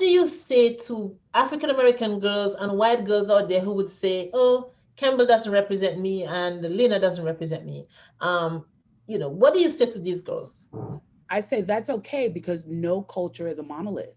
you say to African American girls and white girls out there who would say, "Oh, Campbell doesn't represent me and Lena doesn't represent me"? What do you say to these girls? I say that's okay because no culture is a monolith.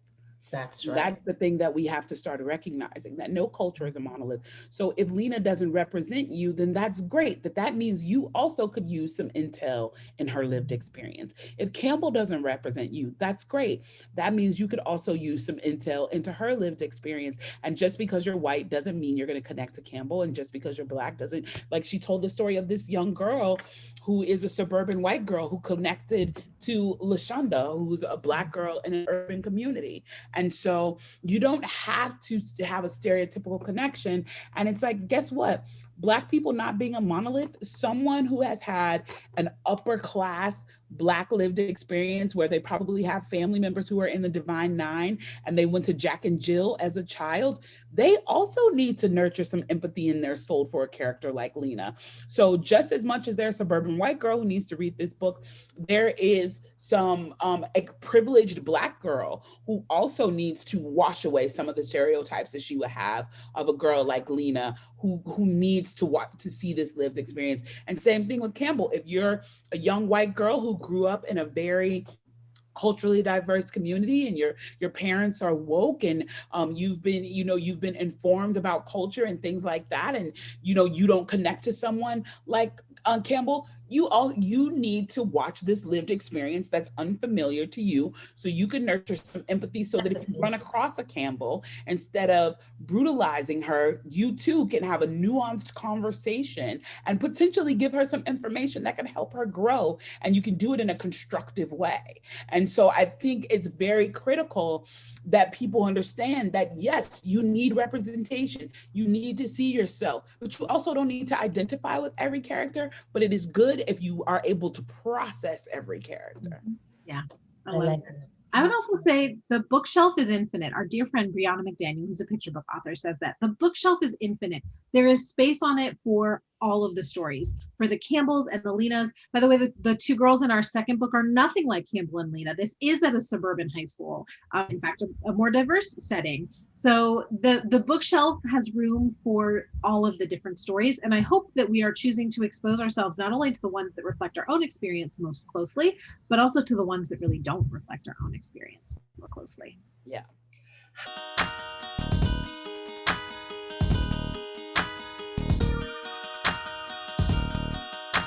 That's right. That's the thing that we have to start recognizing, that no culture is a monolith. So if Lena doesn't represent you, then that's great. That means you also could use some intel in her lived experience. If Campbell doesn't represent you, that's great. That means you could also use some intel into her lived experience. And just because you're white doesn't mean you're going to connect to Campbell, and just because you're black doesn't, like she told the story of this young girl who is a suburban white girl who connected to Lashonda, who's a black girl in an urban community. And so you don't have to have a stereotypical connection. And it's like, guess what? Black people not being a monolith, someone who has had an upper class black lived experience where they probably have family members who are in the Divine Nine and they went to Jack and Jill as a child, they also need to nurture some empathy in their soul for a character like Lena. So just as much as there's a suburban white girl who needs to read this book, there is some a privileged black girl who also needs to wash away some of the stereotypes that she would have of a girl like Lena who needs to watch to see this lived experience. And same thing with Campbell. If you're a young white girl who grew up in a very culturally diverse community and your parents are woke and you've been informed about culture and things like that, and you don't connect to someone like Campbell, you need to watch this lived experience that's unfamiliar to you so you can nurture some empathy, so that if you Definitely. run across a Campbell, instead of brutalizing her, you too can have a nuanced conversation and potentially give her some information that can help her grow, and you can do it in a constructive way. And so I think it's very critical that people understand that yes, you need representation. You need to see yourself, but you also don't need to identify with every character. But it is good if you are able to process every character. Mhm. Yeah, I I love like it. that. I would also say the bookshelf is infinite. Our dear friend Brianna McDaniel, who's a picture book author, says that the bookshelf is infinite. There is space on it for all of the stories, for the Campbells and the Lenas. By the way, the two girls in our second book are nothing like Campbell and Lena. This is at a suburban high school, in fact, a more diverse setting. So the bookshelf has room for all of the different stories. And I hope that we are choosing to expose ourselves not only to the ones that reflect our own experience most closely, but also to the ones that really don't reflect our own experience more closely. Yeah.